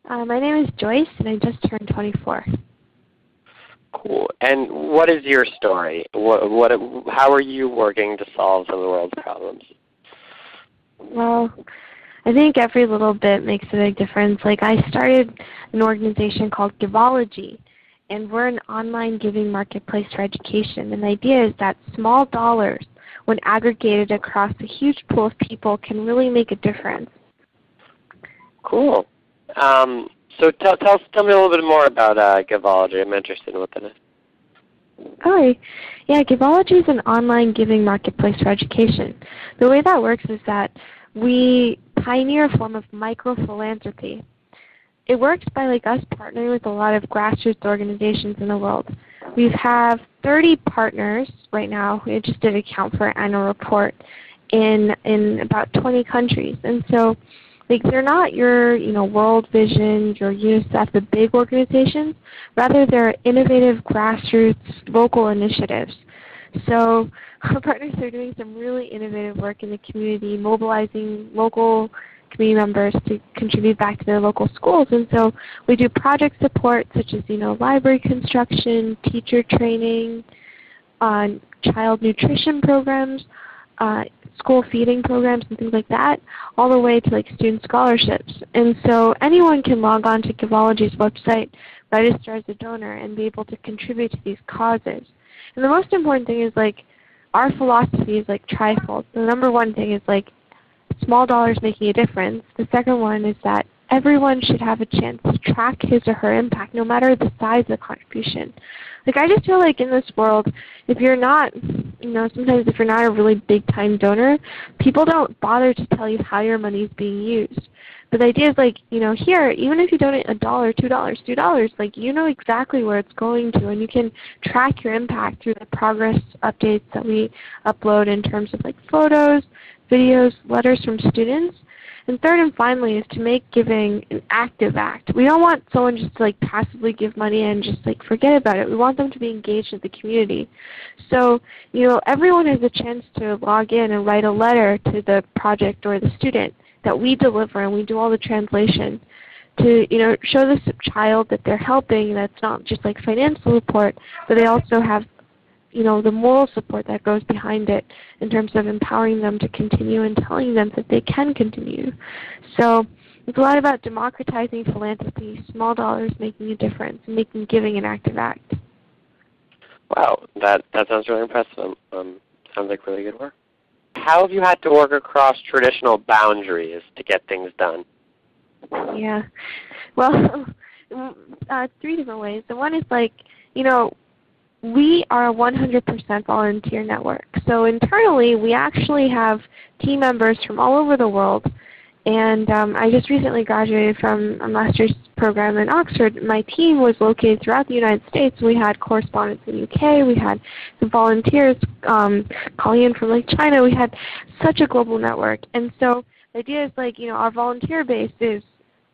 My name is Joyce, and I just turned 24. Cool. And what is your story? How are you working to solve some of the world's problems? Well, I think every little bit makes a big difference. Like, I started an organization called Givology, and we're an online giving marketplace for education. And the idea is that small dollars, when aggregated across a huge pool of people, can really make a difference. Cool. So tell me a little bit more about Givology. I'm interested in what that is. Okay. Yeah, Givology is an online giving marketplace for education. The way that works is that we pioneer a form of micro-philanthropy. It works by us partnering with a lot of grassroots organizations in the world. We have 30 partners right now. We just did a count for our annual report in about 20 countries. And so they're not your World Vision, your UNICEF, the big organizations. Rather, they're innovative grassroots local initiatives. So our partners are doing some really innovative work in the community, mobilizing local community members to contribute back to their local schools. And so we do project support such as library construction, teacher training, child nutrition programs, school feeding programs and things like that, all the way to student scholarships. And so anyone can log on to Givology's website, register as a donor, and be able to contribute to these causes. And the most important thing is our philosophy is trifold. The number one thing is small dollars making a difference. The second one is that everyone should have a chance to track his or her impact, no matter the size of the contribution. I just feel in this world, if you're not, sometimes if you're not a really big-time donor, people don't bother to tell you how your money is being used. But the idea is here, even if you donate $1, $2, $2, you know exactly where it's going to, and you can track your impact through the progress updates that we upload in terms of photos, videos, letters from students. And third and finally is to make giving an active act. We don't want someone just to passively give money and just forget about it. We want them to be engaged in the community. So everyone has a chance to log in and write a letter to the project or the student that we deliver, and we do all the translation to show this child that they're helping. That's not just financial support, but they also have the moral support that goes behind it in terms of empowering them to continue and telling them that they can continue. So it's a lot about democratizing philanthropy, small dollars making a difference, and making giving an active act. Wow, that sounds really impressive. Sounds like really good work. How have you had to work across traditional boundaries to get things done? Yeah, well, 3 different ways. The one is we are a 100% volunteer network. So internally, we actually have team members from all over the world. And I just recently graduated from a master's program in Oxford. My team was located throughout the United States. We had correspondents in the UK. We had some volunteers calling in from China. We had such a global network. And so the idea is our volunteer base is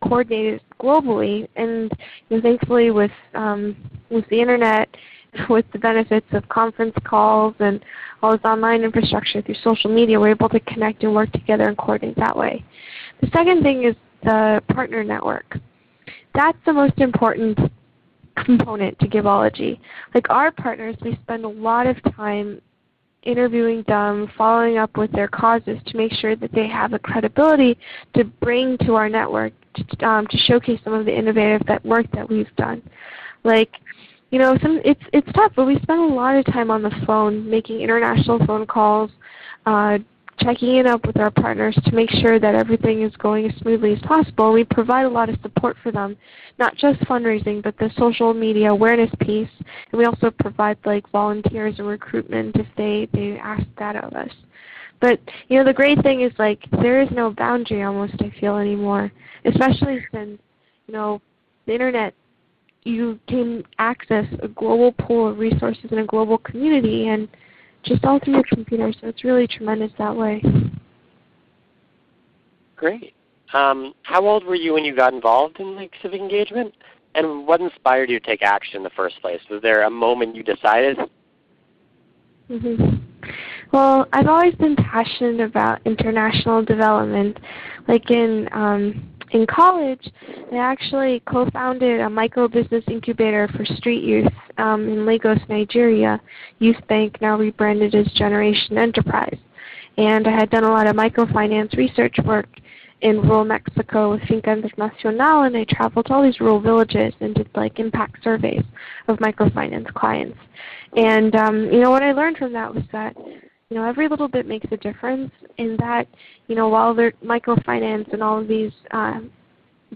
coordinated globally. And thankfully with the Internet, with the benefits of conference calls and all this online infrastructure through social media, we're able to connect and work together and coordinate that way. The second thing is the partner network. That's the most important component to Givology. Our partners, we spend a lot of time interviewing them, following up with their causes to make sure that they have a credibility to bring to our network to showcase some of the innovative work that we've done. It's tough, but we spend a lot of time on the phone, making international phone calls, checking in up with our partners to make sure that everything is going as smoothly as possible. We provide a lot of support for them, not just fundraising, but the social media awareness piece. And we also provide volunteers and recruitment if they ask that of us. But the great thing is there is no boundary almost, I feel, anymore, especially since the Internet. You can access a global pool of resources in a global community, and just all through your computer. So it's really tremendous that way. Great. How old were you when you got involved in civic engagement, and what inspired you to take action in the first place? Was there a moment you decided? Well, I've always been passionate about international development. in college, I actually co-founded a micro-business incubator for street youth in Lagos, Nigeria, Youth Bank, now rebranded as Generation Enterprise. And I had done a lot of microfinance research work in rural Mexico with Finca Internacional, and I traveled to all these rural villages and did like impact surveys of microfinance clients. And what I learned from that was that every little bit makes a difference, in that while there microfinance and all of these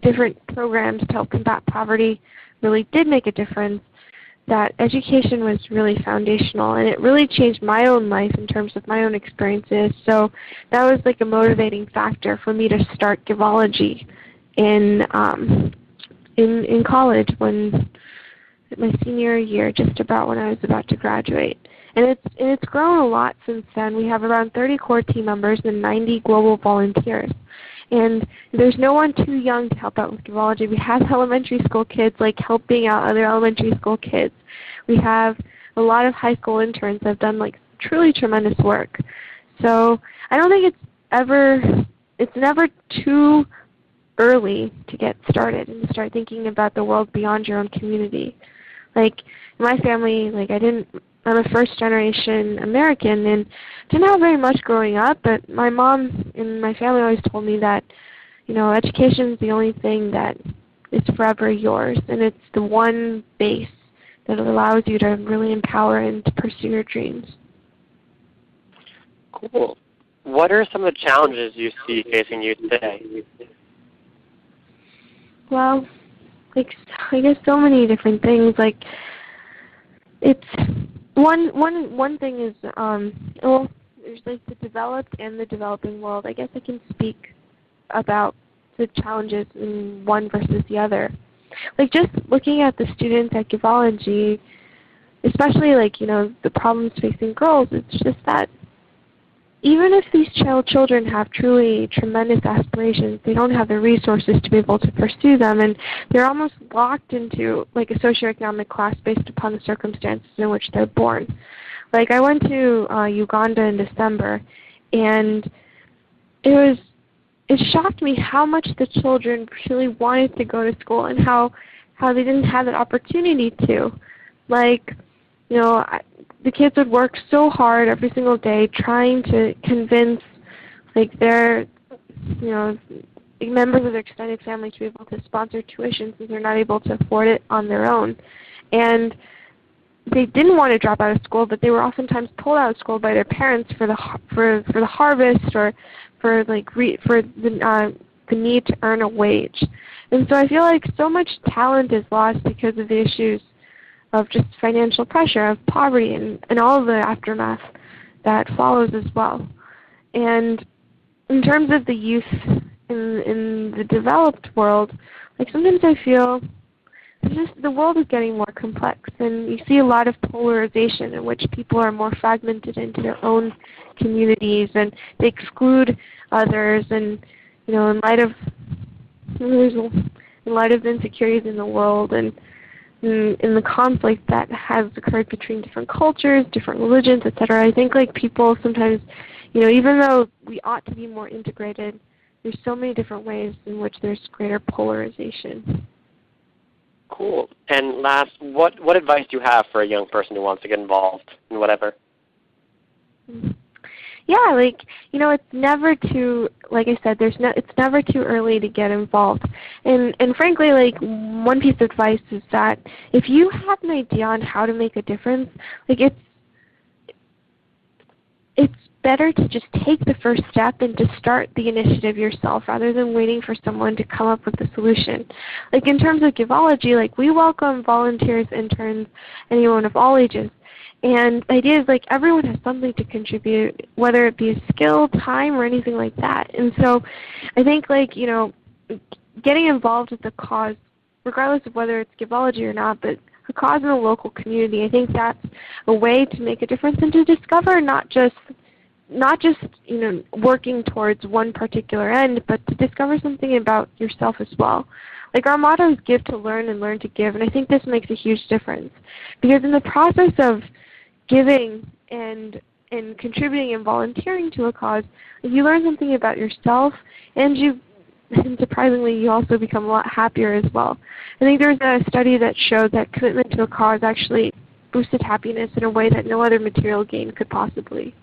different programs to help combat poverty really did make a difference, that education was really foundational, and it really changed my own life in terms of my own experiences. So that was like a motivating factor for me to start Givology in college, when my senior year, just about when I was about to graduate. And it's grown a lot since then. We have around 30 core team members and 90 global volunteers. And there's no one too young to help out with Givology. We have elementary school kids like helping out other elementary school kids. We have a lot of high school interns that have done like truly tremendous work. So I don't think it's never too early to get started and to start thinking about the world beyond your own community. Like in my family, I'm a first-generation American and didn't have very much growing up, but my mom and my family always told me that, education is the only thing that is forever yours, and it's the one base that allows you to really empower and to pursue your dreams. Cool. What are some of the challenges you see facing youth today? Well, I guess so many different things. It's one thing is there's like the developed and the developing world. I guess I can speak about the challenges in one versus the other. Like just looking at the students at Givology, especially the problems facing girls, it's just that even if these children have truly tremendous aspirations, they don't have the resources to be able to pursue them, and they're almost locked into like a socioeconomic class based upon the circumstances in which they're born. Like I went to Uganda in December, and it shocked me how much the children really wanted to go to school and how they didn't have that opportunity to. The kids would work so hard every single day trying to convince their members of their extended family to be able to sponsor tuition since they're not able to afford it on their own. And they didn't want to drop out of school, but they were oftentimes pulled out of school by their parents for the harvest or for the need to earn a wage. And so I feel like so much talent is lost because of the issues of just financial pressure, of poverty, and all of the aftermath that follows as well. And in terms of the youth in the developed world, sometimes I feel the world is getting more complex, and you see a lot of polarization in which people are more fragmented into their own communities, and they exclude others. And in light of the insecurities in the world and in the conflict that has occurred between different cultures, different religions, etc., I think people sometimes, even though we ought to be more integrated, there's so many different ways in which there's greater polarization. Cool. And last, what advice do you have for a young person who wants to get involved in whatever? Yeah, it's never too, like I said, it's never too early to get involved. And frankly, one piece of advice is that if you have an idea on how to make a difference, it's better to just take the first step and to start the initiative yourself rather than waiting for someone to come up with the solution. In terms of Givology, we welcome volunteers, interns, anyone of all ages. And the idea is everyone has something to contribute, whether it be a skill, time, or anything like that. And so I think getting involved with the cause, regardless of whether it's Givology or not, but a cause in the local community, I think that's a way to make a difference and to discover not just working towards one particular end, but to discover something about yourself as well. Our motto is give to learn and learn to give, and I think this makes a huge difference. Because in the process of giving and contributing and volunteering to a cause, you learn something about yourself, and you And surprisingly, you also become a lot happier as well. I think there's a study that showed that commitment to a cause actually boosted happiness in a way that no other material gain could possibly.